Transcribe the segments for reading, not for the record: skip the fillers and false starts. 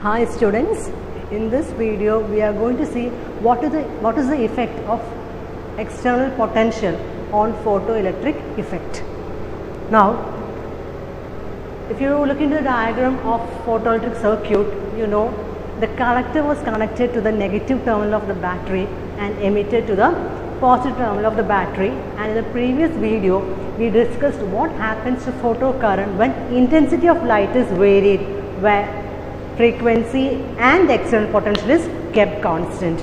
Hi students, in this video we are going to see what is the effect of external potential on photoelectric effect. Now, if you look into the diagram of photoelectric circuit, you know the collector was connected to the negative terminal of the battery and emitted to the positive terminal of the battery, and in the previous video we discussed what happens to photocurrent when intensity of light is varied, where frequency and the external potential is kept constant.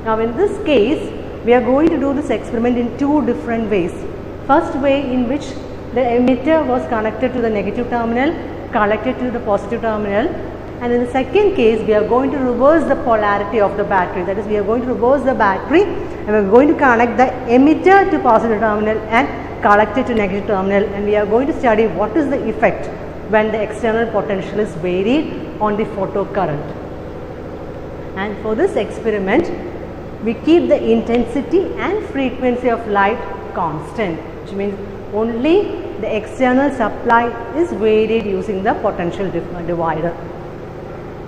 Now in this case we are going to do this experiment in two different ways. First way, in which the emitter was connected to the negative terminal, collected to the positive terminal, and in the second case we are going to reverse the polarity of the battery. That is, we are going to reverse the battery and we are going to connect the emitter to positive terminal and collector to negative terminal, and we are going to study what is the effect when the external potential is varied on the photocurrent. And for this experiment we keep the intensity and frequency of light constant, which means only the external supply is varied using the potential divider.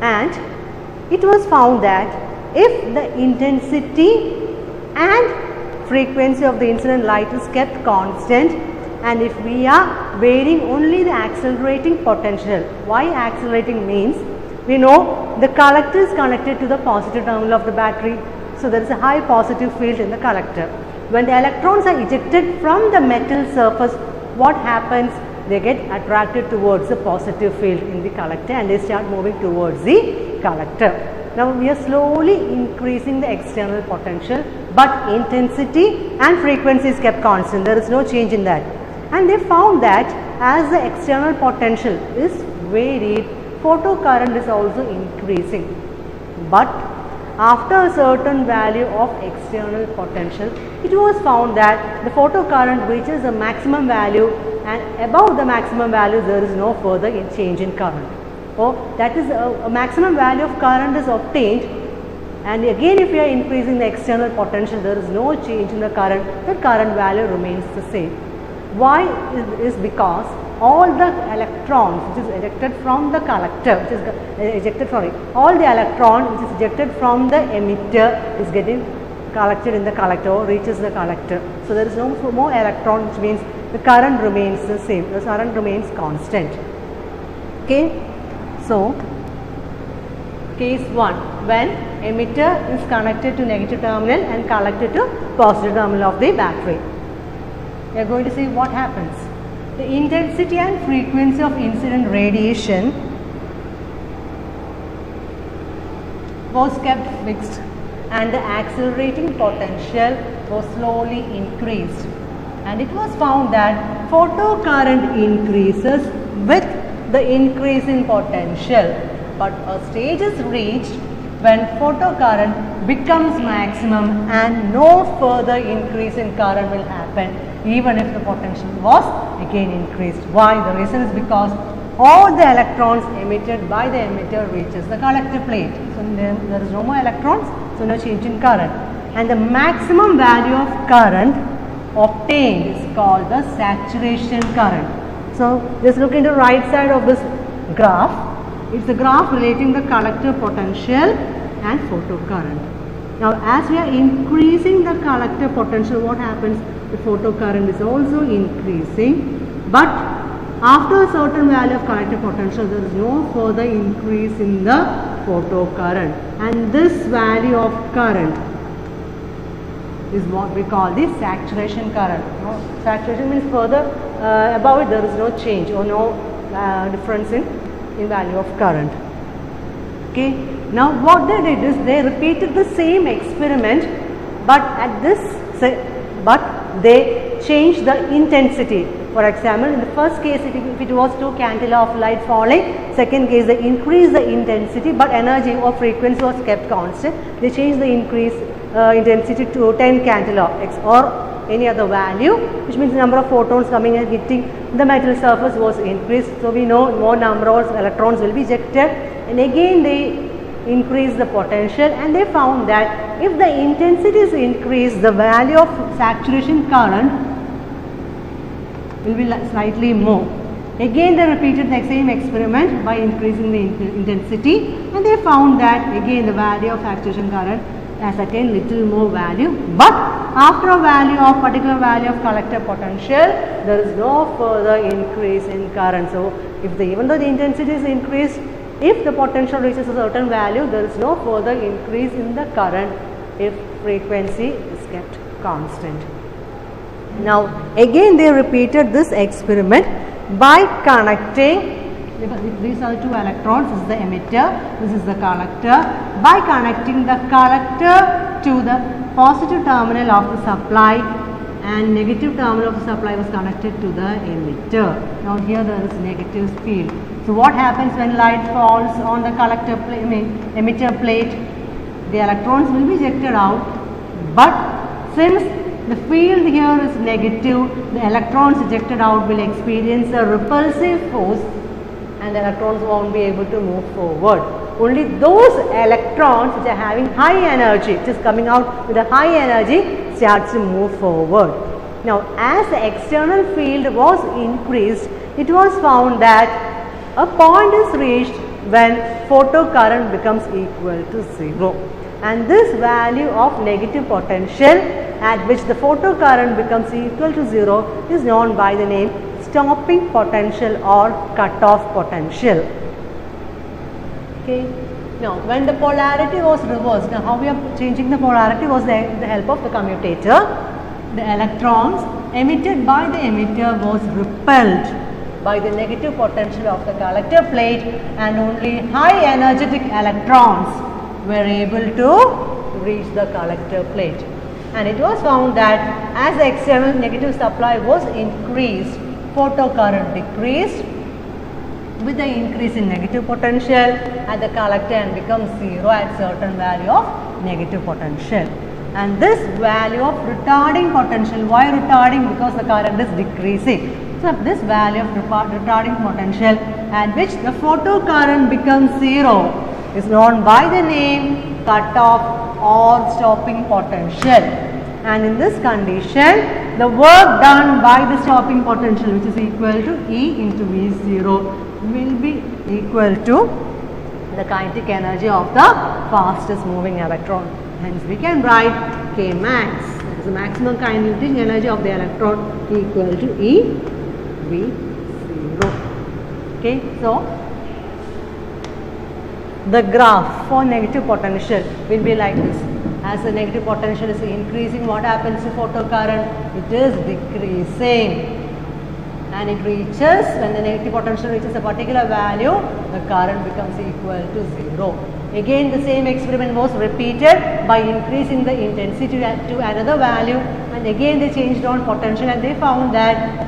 And it was found that if the intensity and frequency of the incident light is kept constant, and if we are varying only the accelerating potential. Why accelerating means, we know the collector is connected to the positive terminal of the battery, so there is a high positive field in the collector. When the electrons are ejected from the metal surface, what happens? They get attracted towards the positive field in the collector and they start moving towards the collector. Now we are slowly increasing the external potential, but intensity and frequency is kept constant. There is no change in that. And they found that as the external potential is varied, photocurrent is also increasing. But after a certain value of external potential, it was found that the photocurrent reaches a maximum value, and above the maximum value there is no further change in current. That is, a maximum value of current is obtained, and again if we are increasing the external potential, there is no change in the current, the current value remains the same. Why is because all the electrons which is ejected from the collector, all the electron which is ejected from the emitter is getting collected in the collector or reaches the collector. So there is no more electron, which means the current remains the same, the current remains constant. Okay, so case 1, when emitter is connected to negative terminal and collected to positive terminal of the battery. We are going to see what happens. The intensity and frequency of incident radiation was kept fixed and the accelerating potential was slowly increased, and it was found that photocurrent increases with the increase in potential, but a stage is reached when photocurrent becomes maximum and no further increase in current will happen, even if the potential was again increased. Why? The reason is because all the electrons emitted by the emitter reaches the collector plate. So then there is no more electrons, so no change in current. And the maximum value of current obtained is called the saturation current. So just look into the right side of this graph. It's a graph relating the collector potential and photocurrent. Now as we are increasing the collector potential, what happens? The photocurrent is also increasing, but after a certain value of collector potential there is no further increase in the photocurrent, and this value of current is what we call the saturation current. Saturation means further above it there is no change or no difference in value of current. Okay. Now what they did is they repeated the same experiment, but they changed the intensity. For example, in the first case if it was 2 candela of light falling, second case they increased the intensity but energy or frequency was kept constant. They changed the increase intensity to 10 candela or any other value, which means the number of photons coming and hitting the metal surface was increased. So we know more number of electrons will be ejected, and again they increase the potential, and they found that if the intensity is increased, the value of saturation current will be slightly more. Again they repeated the same experiment by increasing the intensity, and they found that again the value of actuation current has attained little more value, but after a value of particular value of collector potential, there is no further increase in current. So if even though the intensity is increased, if the potential reaches a certain value, there is no further increase in the current if frequency is kept constant. Now again they repeated this experiment by connecting, these are two electrons, this is the emitter, this is the collector, by connecting the collector to the positive terminal of the supply and negative terminal of the supply was connected to the emitter. Now here there is negative field. So what happens when light falls on the collector plate, emitter plate? The electrons will be ejected out, but since the field here is negative, the electrons ejected out will experience a repulsive force and the electrons won't be able to move forward. Only those electrons which are having high energy, which is coming out with a high energy, starts to move forward. Now as the external field was increased, it was found that a point is reached when photocurrent becomes equal to 0, and this value of negative potential at which the photocurrent becomes equal to 0 is known by the name stopping potential or cutoff potential. Okay. Now when the polarity was reversed, now how we are changing the polarity was the help of the commutator. The electrons emitted by the emitter was repelled by the negative potential of the collector plate, and only high energetic electrons were able to reach the collector plate. And it was found that as the external negative supply was increased, photocurrent decreased with the increase in negative potential at the collector and becomes 0 at certain value of negative potential. And this value of retarding potential, why retarding? Because the current is decreasing. So this value of retarding potential at which the photocurrent becomes 0 is known by the name cutoff or stopping potential. And in this condition, the work done by the stopping potential, which is equal to E into V0, will be equal to the kinetic energy of the fastest moving electron. Hence we can write K max, that is the maximum kinetic energy of the electron, equal to E V0. Okay, so the graph for negative potential will be like this. As the negative potential is increasing, what happens to photocurrent? It is decreasing, and it reaches, when the negative potential reaches a particular value, the current becomes equal to 0. Again the same experiment was repeated by increasing the intensity to another value, and again they changed on potential, and they found that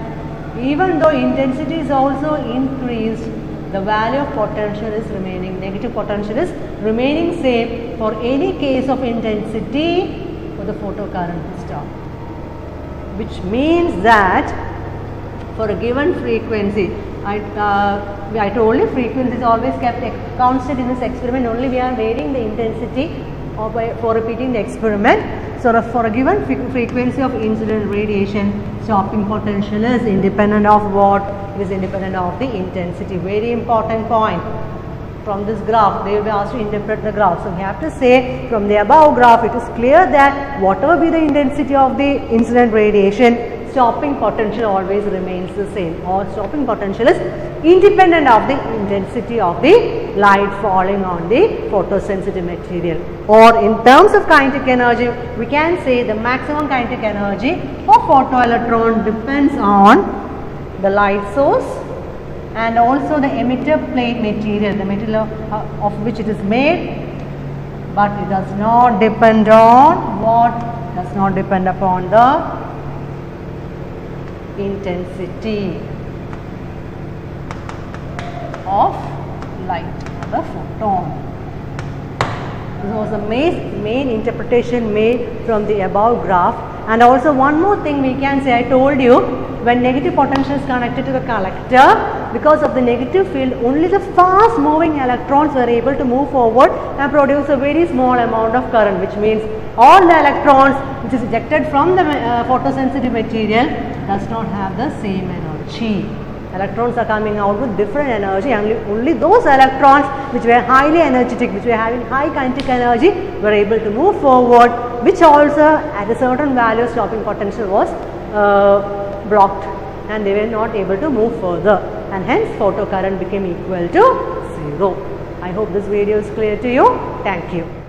even though intensity is also increased, the value of potential is remaining, negative potential is remaining same for any case of intensity for the photocurrent to stop. Which means that for a given frequency, I told you frequency is always kept constant in this experiment, only we are varying the intensity for repeating the experiment. So for a given frequency of incident radiation, stopping potential is independent of what? It is independent of the intensity. Very important point. From this graph, they will be asked to interpret the graph. So we have to say from the above graph, it is clear that whatever be the intensity of the incident radiation, stopping potential always remains the same, or stopping potential is independent of the intensity of the light falling on the photosensitive material. Or in terms of kinetic energy, we can say the maximum kinetic energy of photoelectron depends on the light source and also the emitter plate material, the material of which it is made, but it does not depend on what? Does not depend upon the intensity of light, the photon. This was the main interpretation made from the above graph. And also one more thing we can say, I told you, when negative potential is connected to the collector, because of the negative field, only the fast moving electrons were able to move forward and produce a very small amount of current, which means all the electrons which is ejected from the photosensitive material does not have the same energy. Electrons are coming out with different energy, and only those electrons which were highly energetic, which were having high kinetic energy, were able to move forward, which also at a certain value stopping potential was blocked, and they were not able to move further, and hence photocurrent became equal to 0. I hope this video is clear to you. Thank you.